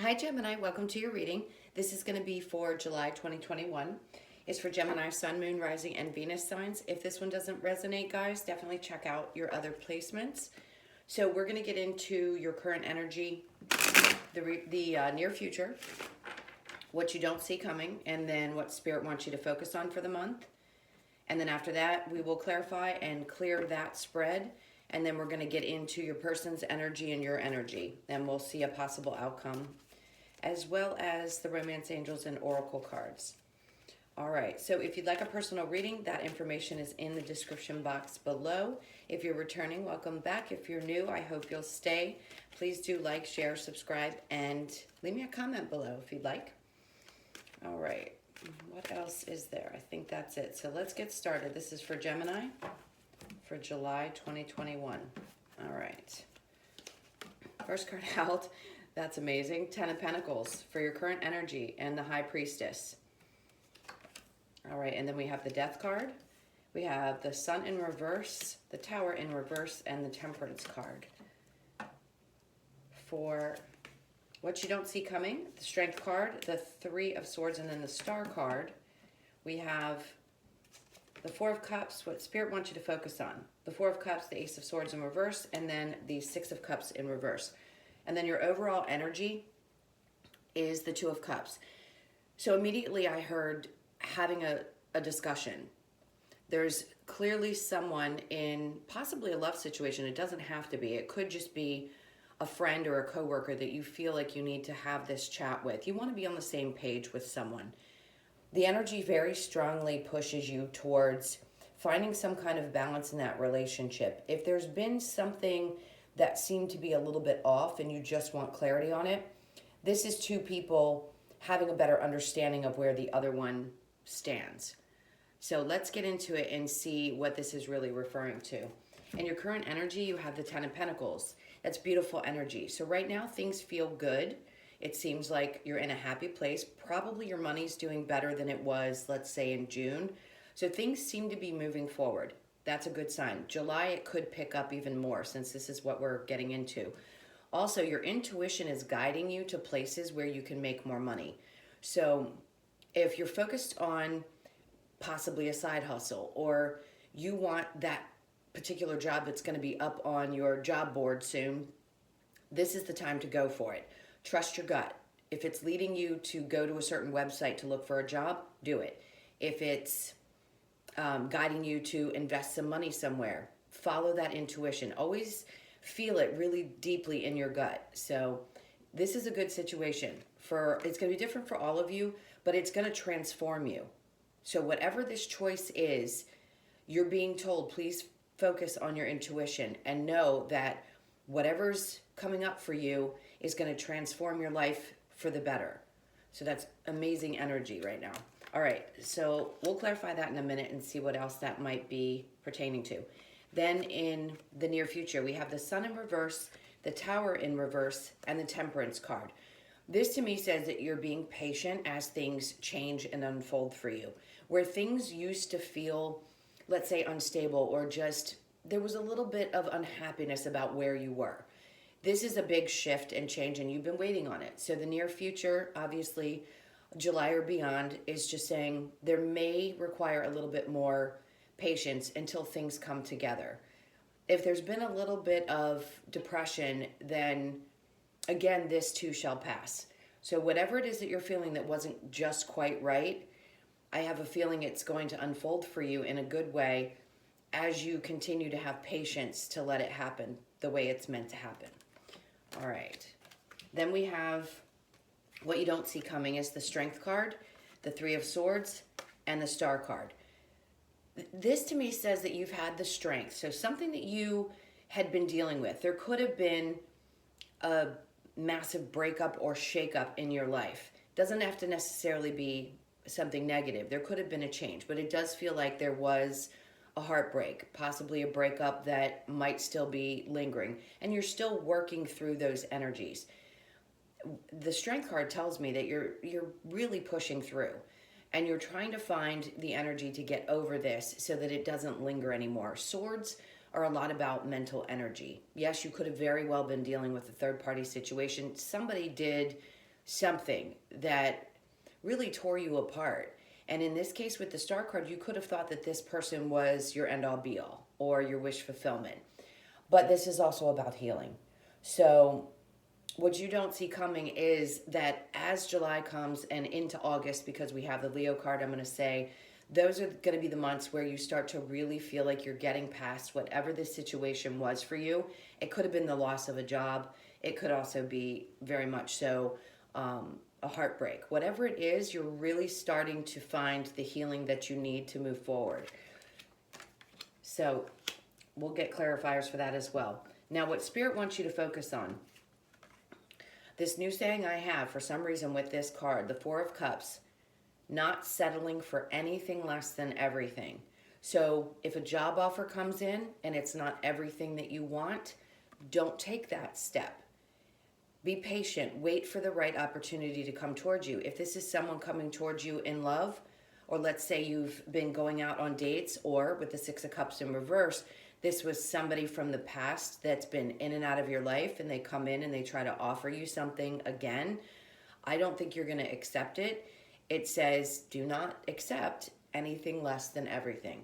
Hi Gemini, welcome to your reading. This is going to be for July 2021. It's for Gemini, Sun, Moon, Rising, and Venus signs. If this one doesn't resonate, guys, definitely check out your other placements. So we're going to get into your current energy, the near future, what you don't see coming, and then what Spirit wants you to focus on for the month. And then after that, we will clarify and clear that spread. And then we're going to get into your person's energy and your energy. And we'll see a possible outcome, as well as the romance angels and oracle cards. All right, so if you'd like a personal reading, that information is in the description box below. If you're returning, welcome back. If you're new, I hope you'll stay. Please do like, share, subscribe, and leave me a comment below if you'd like. All right, what else is there? I think that's it. So let's get started. This is for Gemini for July 2021. All right. First card out. That's amazing. 10 of Pentacles for your current energy and the High Priestess. All right, and then we have the Death card. We have the Sun in reverse, the Tower in reverse, and the Temperance card. For what you don't see coming, the Strength card, the Three of Swords, and then the Star card. We have the Four of Cups, what Spirit wants you to focus on. The Four of Cups, the Ace of Swords in reverse, and then the Six of Cups in reverse. And then your overall energy is the Two of Cups. So immediately I heard having a discussion. There's clearly someone in possibly a love situation. It doesn't have to be. It could just be a friend or a coworker that you feel like you need to have this chat with. You want to be on the same page with someone. The energy very strongly pushes you towards finding some kind of balance in that relationship. If there's been something that seemed to be a little bit off and you just want clarity on it, this is two people having a better understanding of where the other one stands. So let's get into it and see what this is really referring to. In your current energy, you have the 10 of Pentacles. That's beautiful energy. So right now, things feel good. It seems like you're in a happy place. Probably your money's doing better than it was, let's say, in June. So things seem to be moving forward. That's a good sign. July, it could pick up even more since this is what we're getting into. Also, your intuition is guiding you to places where you can make more money. So if you're focused on possibly a side hustle, or you want that particular job that's going to be up on your job board soon, this is the time to go for it. Trust your gut. If it's leading you to go to a certain website to look for a job, do it. If it's guiding you to invest some money somewhere, follow that intuition. Always feel it really deeply in your gut. So this is a good situation. It's going to be different for all of you, but it's going to transform you. So whatever this choice is, you're being told, please focus on your intuition and know that whatever's coming up for you is going to transform your life for the better. So that's amazing energy right now. All right, so we'll clarify that in a minute and see what else that might be pertaining to. Then in the near future, we have the Sun in reverse, the Tower in reverse, and the Temperance card. This to me says that you're being patient as things change and unfold for you. Where things used to feel, let's say, unstable, or just there was a little bit of unhappiness about where you were. This is a big shift and change, and you've been waiting on it. So the near future, obviously, July or beyond, is just saying there may require a little bit more patience until things come together. If there's been a little bit of depression, then again, this too shall pass. So whatever it is that you're feeling that wasn't just quite right, I have a feeling it's going to unfold for you in a good way as you continue to have patience to let it happen the way it's meant to happen. All right. Then we have what you don't see coming is the Strength card, the Three of Swords, and the Star card. This to me says that you've had the strength. So something that you had been dealing with. There could have been a massive breakup or shakeup in your life. Doesn't have to necessarily be something negative. There could have been a change, but it does feel like there was a heartbreak, possibly a breakup that might still be lingering, and you're still working through those energies. The Strength card tells me that you're really pushing through, and you're trying to find the energy to get over this so that it doesn't linger anymore. Swords are a lot about mental energy. Yes, you could have very well been dealing with a third-party situation. Somebody did something that really tore you apart. And in this case with the star card, you could have thought that this person was your end all be all or your wish fulfillment. But this is also about healing. So what you don't see coming is that as July comes and into August, because we have the Leo card, I'm going to say those are going to be the months where you start to really feel like you're getting past whatever this situation was for you. It could have been the loss of a job. It could also be very much so a heartbreak. Whatever it is, you're really starting to find the healing that you need to move forward. So we'll get clarifiers for that as well. Now, what Spirit wants you to focus on, this new saying I have for some reason with this card, the Four of Cups, not settling for anything less than everything. So if a job offer comes in and it's not everything that you want, don't take that step. Be patient. Wait for the right opportunity to come towards you. If this is someone coming towards you in love, or let's say you've been going out on dates, or with the Six of Cups in reverse, this was somebody from the past that's been in and out of your life and they come in and they try to offer you something again, I don't think you're going to accept it. It says, do not accept anything less than everything.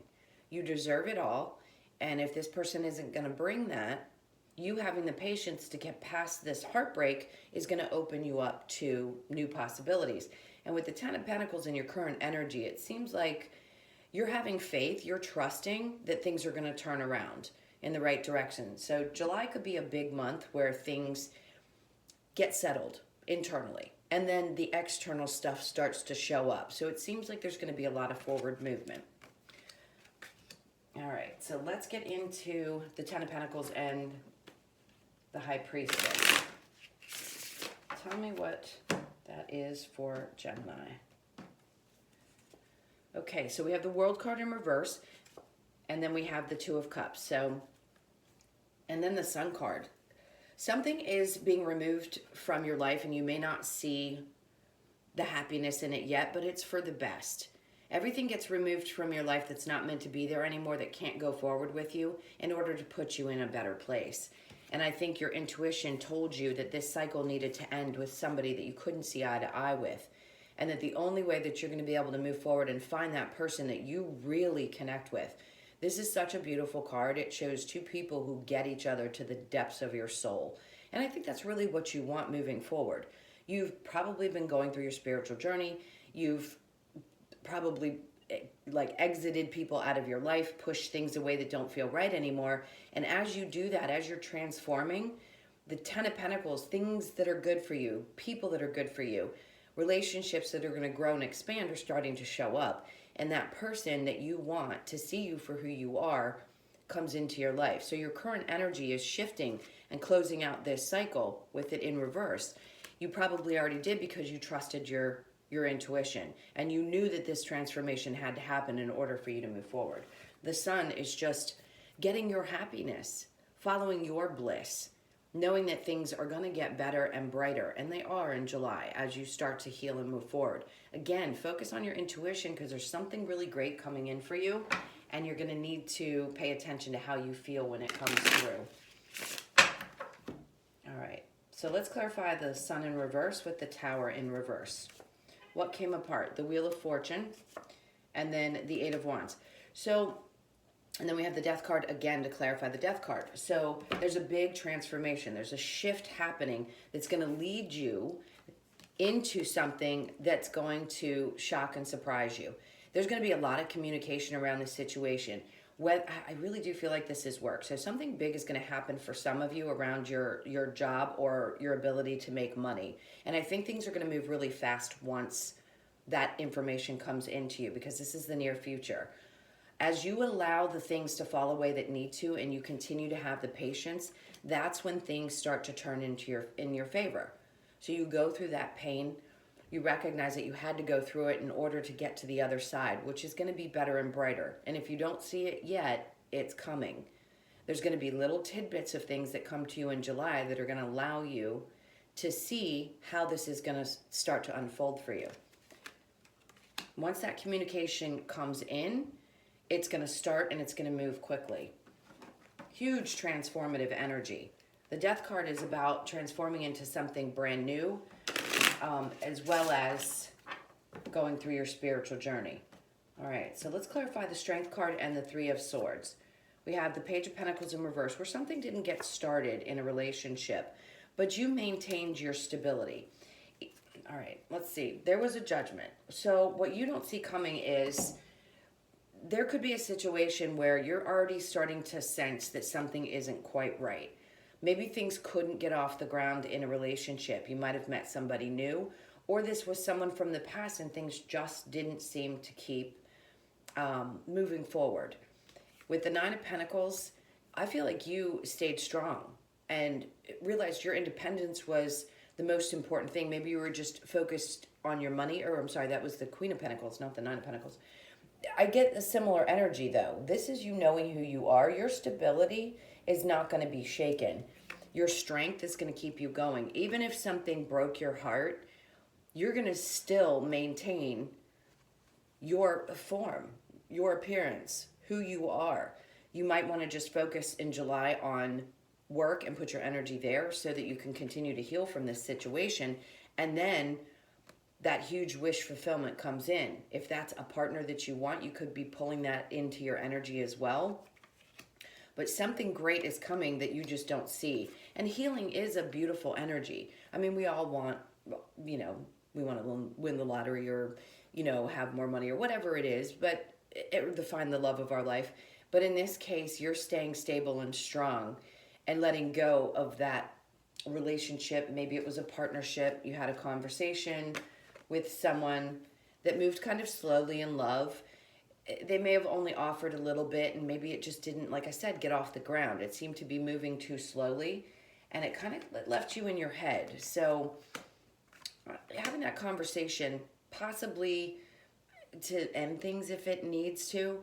You deserve it all. And if this person isn't going to bring that, you having the patience to get past this heartbreak is going to open you up to new possibilities. And with the Ten of Pentacles in your current energy, it seems like you're having faith, you're trusting that things are going to turn around in the right direction. So July could be a big month where things get settled internally, and then the external stuff starts to show up. So it seems like there's going to be a lot of forward movement. All right, so let's get into the Ten of Pentacles and the High Priestess. Tell me what that is for Gemini. Okay, so we have the World card in reverse, and then we have the Two of Cups. So, and then the Sun card. Something is being removed from your life, and you may not see the happiness in it yet, but it's for the best. Everything gets removed from your life that's not meant to be there anymore, that can't go forward with you, in order to put you in a better place. And I think your intuition told you that this cycle needed to end with somebody that you couldn't see eye to eye with. And that the only way that you're going to be able to move forward and find that person that you really connect with. This is such a beautiful card. It shows two people who get each other to the depths of your soul. And I think that's really what you want moving forward. You've probably been going through your spiritual journey. You've probably like exited people out of your life, pushed things away that don't feel right anymore. And as you do that, as you're transforming, the Ten of Pentacles, things that are good for you, people that are good for you, relationships that are going to grow and expand are starting to show up. And that person that you want to see you for who you are comes into your life. So your current energy is shifting and closing out this cycle with it in reverse. You probably already did because you trusted your intuition. And you knew that this transformation had to happen in order for you to move forward. The Sun is just getting your happiness, following your bliss, knowing that things are going to get better and brighter, and they are in July as you start to heal and move forward. Again, focus on your intuition because there's something really great coming in for you, and you're going to need to pay attention to how you feel when it comes through. All right, so let's clarify the Sun in reverse with the Tower in reverse. What came apart? The Wheel of Fortune, and then the Eight of Wands. So, and then we have the Death card again to clarify the Death card. So there's a big transformation. There's a shift happening that's going to lead you into something that's going to shock and surprise you. There's going to be a lot of communication around this situation. I really do feel like this is work. So something big is going to happen for some of you around your job or your ability to make money. And I think things are going to move really fast once that information comes into you, because this is the near future. As you allow the things to fall away that need to, and you continue to have the patience, that's when things start to turn in your favor. So you go through that pain, you recognize that you had to go through it in order to get to the other side, which is going to be better and brighter. And if you don't see it yet, it's coming. There's going to be little tidbits of things that come to you in July that are going to allow you to see how this is going to start to unfold for you. Once that communication comes in, it's going to start and it's going to move quickly. Huge transformative energy. The Death card is about transforming into something brand new, as well as going through your spiritual journey. All right, so let's clarify the Strength card and the Three of Swords. We have the Page of Pentacles in reverse, where something didn't get started in a relationship, but you maintained your stability. All right, let's see. There was a judgment. So what you don't see coming is there could be a situation where you're already starting to sense that something isn't quite right. Maybe things couldn't get off the ground in a relationship. You might have met somebody new, or this was someone from the past and things just didn't seem to keep moving forward. With the Nine of Pentacles, I feel like you stayed strong and realized your independence was the most important thing. Maybe you were just focused on your money, or I'm sorry, that was the Queen of Pentacles, not the Nine of Pentacles. I get a similar energy though. This is you knowing who you are. Your stability is not going to be shaken. Your strength is going to keep you going. Even if something broke your heart, you're going to still maintain your form, your appearance, who you are. You might want to just focus in July on work and put your energy there so that you can continue to heal from this situation. And then that huge wish fulfillment comes in. If that's a partner that you want, you could be pulling that into your energy as well. But something great is coming that you just don't see. And healing is a beautiful energy. I mean, we all want, we want to win the lottery or, have more money or whatever it is, but find the love of our life. But in this case, you're staying stable and strong and letting go of that relationship. Maybe it was a partnership. You had a conversation with someone that moved kind of slowly in love. They may have only offered a little bit, and maybe it just didn't, like I said, get off the ground. It seemed to be moving too slowly, and it kind of left you in your head. So having that conversation, possibly to end things if it needs to,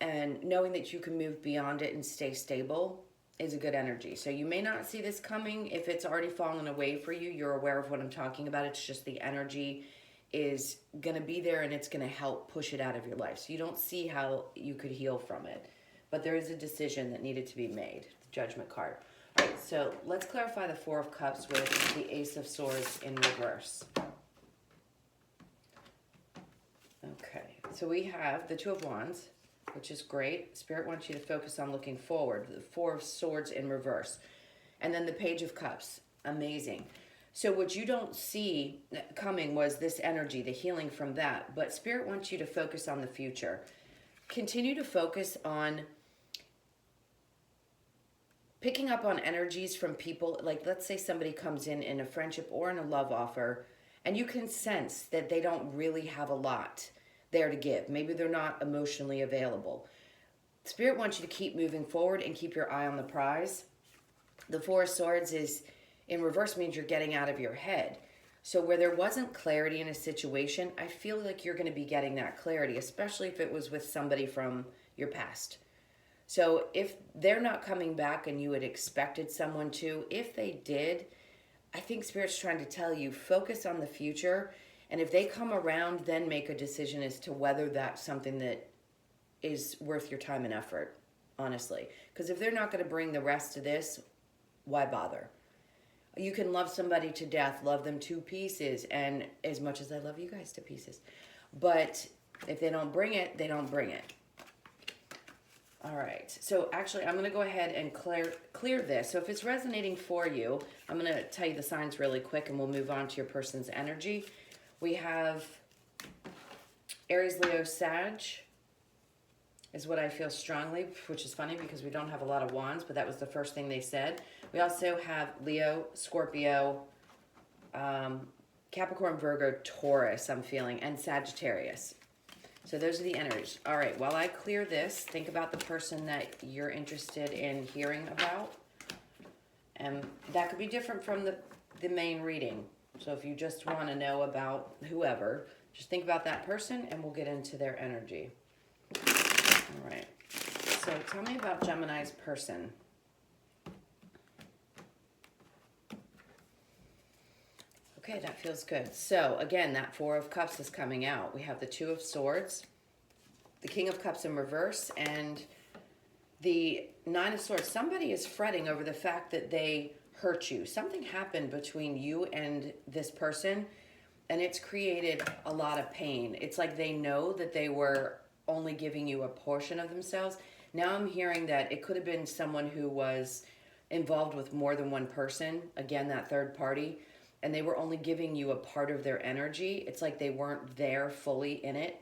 and knowing that you can move beyond it and stay stable is a good energy. So you may not see this coming. If it's already fallen away for you, you're aware of what I'm talking about. It's just the energy is going to be there and it's going to help push it out of your life. So you don't see how you could heal from it. But there is a decision that needed to be made. The Judgment card. All right, so let's clarify the Four of Cups with the Ace of Swords in reverse. Okay, so we have the Two of Wands, which is great. Spirit wants you to focus on looking forward. The Four of Swords in reverse. And then the Page of Cups. Amazing. So what you don't see coming was this energy, the healing from that. But Spirit wants you to focus on the future. Continue to focus on picking up on energies from people. Like, let's say somebody comes in a friendship or in a love offer, and you can sense that they don't really have a lot there to give. Maybe they're not emotionally available. Spirit wants you to keep moving forward and keep your eye on the prize. The Four of Swords is in reverse, means you're getting out of your head. So where there wasn't clarity in a situation, I feel like you're going to be getting that clarity, especially if it was with somebody from your past. So if they're not coming back and you had expected someone to, if they did, I think Spirit's trying to tell you, focus on the future. And if they come around, then make a decision as to whether that's something that is worth your time and effort, honestly. Because if they're not going to bring the rest of this, why bother? You can love somebody to death, love them to pieces, and as much as I love you guys to pieces. But if they don't bring it, they don't bring it. All right, so actually I'm going to go ahead and clear this. So if it's resonating for you, I'm going to tell you the signs really quick and we'll move on to your person's energy. We have Aries, Leo, Sag is what I feel strongly, which is funny because we don't have a lot of wands, but that was the first thing they said. We also have Leo, Scorpio, Capricorn, Virgo, Taurus, I'm feeling, and Sagittarius. So those are the energies. All right, while I clear this, think about the person that you're interested in hearing about. And that could be different from the main reading. So if you just want to know about whoever, just think about that person and we'll get into their energy. All right. So tell me about Gemini's person. Okay, that feels good. So again, that Four of Cups is coming out. We have the Two of Swords, the King of Cups in reverse, and the Nine of Swords. Somebody is fretting over the fact that they hurt you. Something happened between you and this person, and it's created a lot of pain. It's like they know that they were only giving you a portion of themselves. Now I'm hearing that it could have been someone who was involved with more than one person, again, that third party, and they were only giving you a part of their energy. It's like they weren't there fully in it.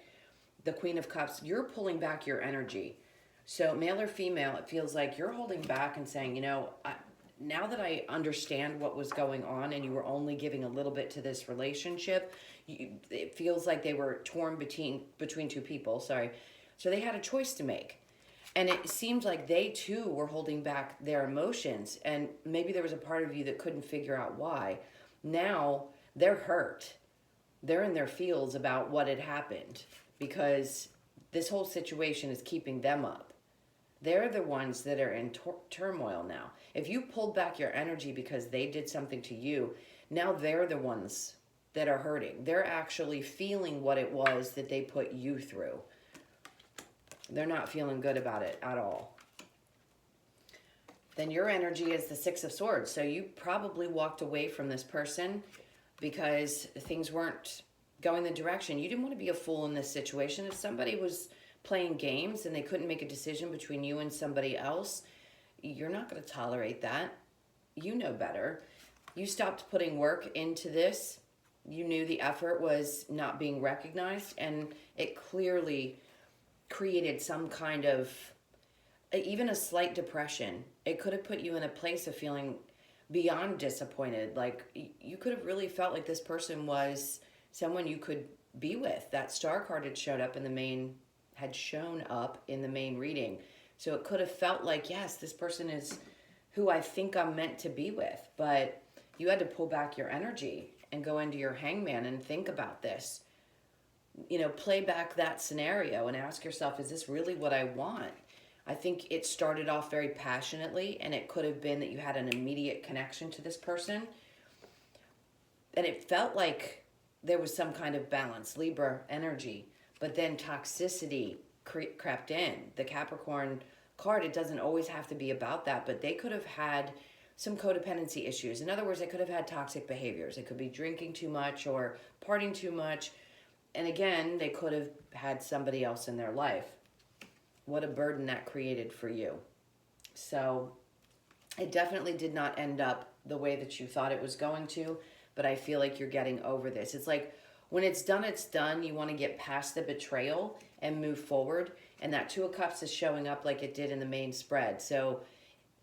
The Queen of Cups, you're pulling back your energy. So male or female, it feels like you're holding back and saying, now that I understand what was going on and you were only giving a little bit to this relationship, it feels like they were torn between two people, sorry. So they had a choice to make. And it seemed like they too were holding back their emotions, and maybe there was a part of you that couldn't figure out why. Now they're hurt. They're in their feels about what had happened because this whole situation is keeping them up. They're the ones that are in turmoil now. If you pulled back your energy because they did something to you, now they're the ones that are hurting. They're actually feeling what it was that they put you through. They're not feeling good about it at all. Then your energy is the Six of Swords. So you probably walked away from this person because things weren't going the direction. You didn't want to be a fool in this situation. If somebody was playing games and they couldn't make a decision between you and somebody else, you're not going to tolerate that. You know better. You stopped putting work into this. You knew the effort was not being recognized, and it clearly created some kind of, even a slight depression. It could have put you in a place of feeling beyond disappointed. Like you could have really felt like this person was someone you could be with. That star card had shown up in the main reading. So it could have felt like, yes, this person is who I think I'm meant to be with. But you had to pull back your energy and go into your hangman and think about this. Play back that scenario and ask yourself, is this really what I want? I think it started off very passionately, and it could have been that you had an immediate connection to this person. And it felt like there was some kind of balance, Libra energy. But then toxicity crept in. The Capricorn card, it doesn't always have to be about that, but they could have had some codependency issues. In other words, they could have had toxic behaviors. It could be drinking too much or partying too much. And again, they could have had somebody else in their life. What a burden that created for you. So it definitely did not end up the way that you thought it was going to, but I feel like you're getting over this. It's like when it's done, it's done. You want to get past the betrayal and move forward. And that Two of Cups is showing up like it did in the main spread. So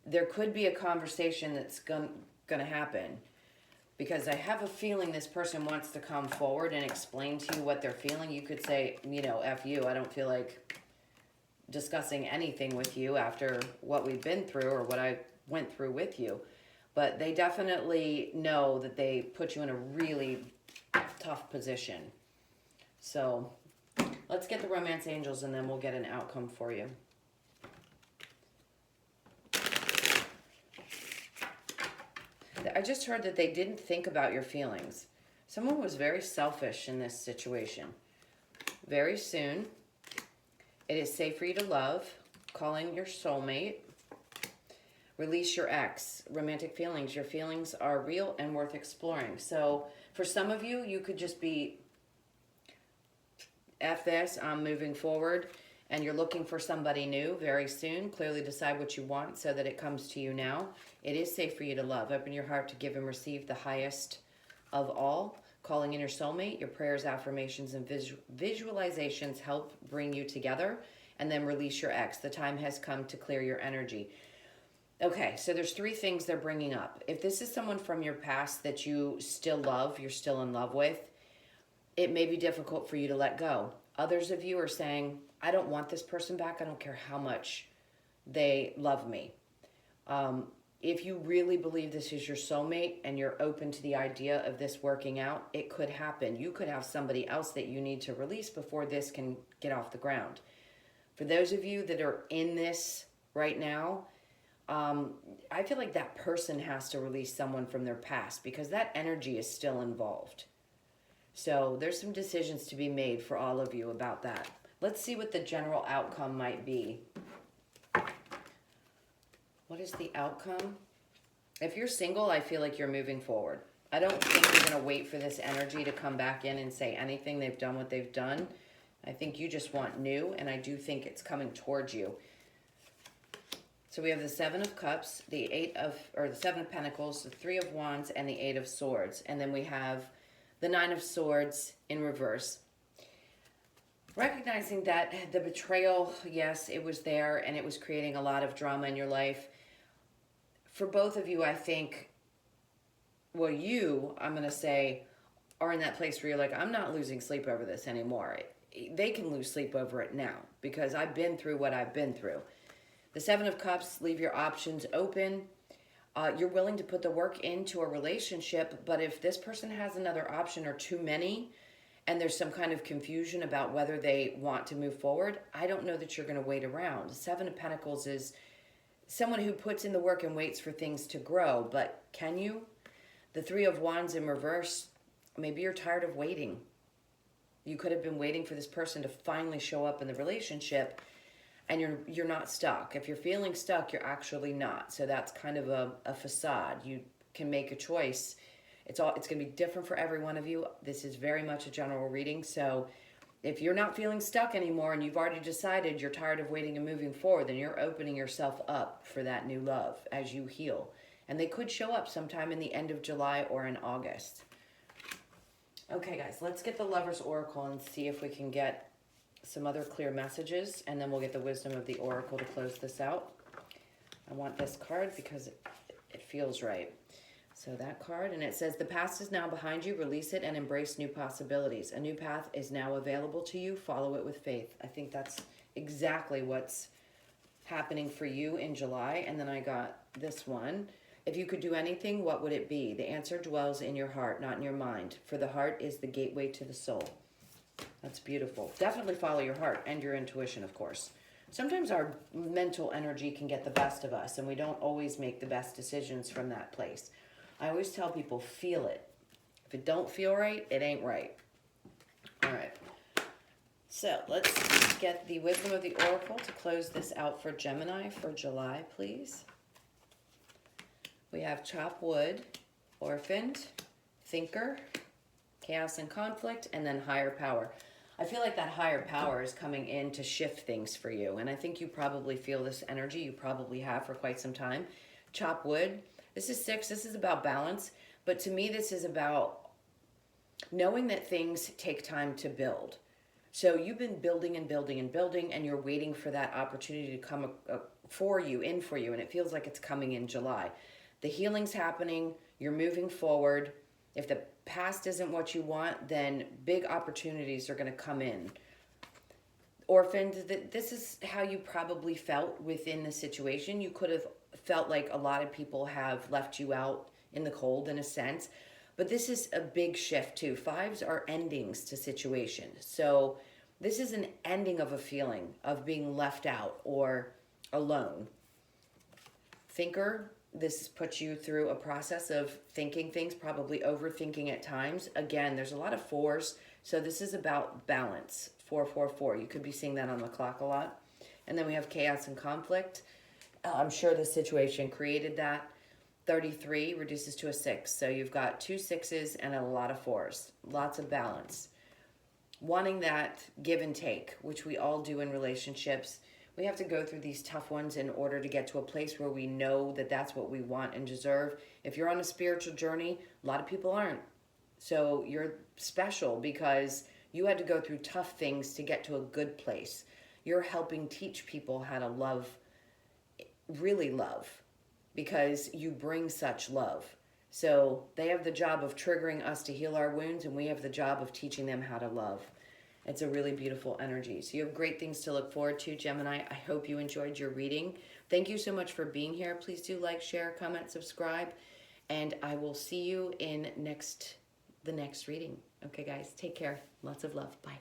there could be a conversation that's going to happen, because I have a feeling this person wants to come forward and explain to you what they're feeling. You could say, F you, I don't feel like discussing anything with you after what we've been through or what I went through with you. But they definitely know that they put you in a really tough position. So let's get the romance angels and then we'll get an outcome for you. I just heard that they didn't think about your feelings. Someone was very selfish in this situation. Very soon, it is safe for you to love, calling your soulmate, release your ex, romantic feelings. Your feelings are real and worth exploring. So for some of you, you could just be, F this, I'm moving forward, and you're looking for somebody new very soon. Clearly decide what you want so that it comes to you now. It is safe for you to love. Open your heart to give and receive the highest of all. Calling in your soulmate, your prayers, affirmations, and visualizations help bring you together. And then release your ex. The time has come to clear your energy. Okay, so there's 3 things they're bringing up. If this is someone from your past that you still love, you're still in love with, it may be difficult for you to let go. Others of you are saying, I don't want this person back. I don't care how much they love me. If you really believe this is your soulmate and you're open to the idea of this working out, it could happen. You could have somebody else that you need to release before this can get off the ground. For those of you that are in this right now, I feel like that person has to release someone from their past because that energy is still involved. So there's some decisions to be made for all of you about that. Let's see what the general outcome might be. What is the outcome? If you're single, I feel like you're moving forward. I don't think you're going to wait for this energy to come back in and say anything. They've done what they've done. I think you just want new, and I do think it's coming towards you. So we have the Seven of Cups, the Seven of Pentacles, the Three of Wands, and the Eight of Swords. And then we have the Nine of Swords in reverse. Recognizing that the betrayal, yes, it was there, and it was creating a lot of drama in your life. For both of you, I think, well, I'm going to say, are in that place where you're like, I'm not losing sleep over this anymore. They can lose sleep over it now, because I've been through what I've been through. The Seven of Cups, leave your options open. You're willing to put the work into a relationship, but if this person has another option or too many, and there's some kind of confusion about whether they want to move forward, I don't know that you're going to wait around. The Seven of Pentacles is someone who puts in the work and waits for things to grow, but can you? The Three of Wands in reverse, maybe you're tired of waiting. You could have been waiting for this person to finally show up in the relationship, and you're not stuck. If you're feeling stuck, you're actually not. So that's kind of a facade. You can make a choice. It's going to be different for every one of you. This is very much a general reading. So if you're not feeling stuck anymore and you've already decided you're tired of waiting and moving forward, then you're opening yourself up for that new love as you heal. And they could show up sometime in the end of July or in August. Okay, guys, let's get the Lover's Oracle and see if we can get some other clear messages, and then we'll get the Wisdom of the Oracle to close this out. I want this card because it feels right. So that card, and it says, the past is now behind you. Release it and embrace new possibilities. A new path is now available to you. Follow it with faith. I think that's exactly what's happening for you in July. And then I got this one. If you could do anything, what would it be? The answer dwells in your heart, not in your mind. For the heart is the gateway to the soul. That's beautiful. Definitely follow your heart and your intuition, of course. Sometimes our mental energy can get the best of us, and we don't always make the best decisions from that place. I always tell people, feel it. If it don't feel right, it ain't right. All right. So let's get the Wisdom of the Oracle to close this out for Gemini for July, please. We have Chop Wood, Orphaned, Thinker, Chaos and Conflict, and then Higher Power. I feel like that higher power is coming in to shift things for you, and I think you probably feel this energy. You probably have for quite some time. Chop Wood. This is 6. This is about balance, but to me this is about knowing that things take time to build. So you've been building and building and building, and you're waiting for that opportunity to come for you, and it feels like it's coming in July. The healing's happening. You're moving forward. If the past isn't what you want, then big opportunities are going to come in. Orphaned, this is how you probably felt within the situation. You could have felt like a lot of people have left you out in the cold in a sense, but this is a big shift too. 5s are endings to situations. So this is an ending of a feeling of being left out or alone. Thinker, this puts you through a process of thinking things, probably overthinking at times. Again, there's a lot of 4s, so this is about balance. 4, 4, 4. You could be seeing that on the clock a lot. And then we have Chaos and Conflict. I'm sure the situation created that. 33 reduces to a 6. So you've got 2 6s and a lot of 4s. Lots of balance. Wanting that give and take, which we all do in relationships. We have to go through these tough ones in order to get to a place where we know that that's what we want and deserve. If you're on a spiritual journey, a lot of people aren't. So you're special because you had to go through tough things to get to a good place. You're helping teach people how to love, really love, because you bring such love. So they have the job of triggering us to heal our wounds, and we have the job of teaching them how to love. It's a really beautiful energy. So you have great things to look forward to, Gemini. I hope you enjoyed your reading. Thank you so much for being here. Please do like, share, comment, subscribe, and I will see you in the next reading. Okay, guys, take care. Lots of love. Bye.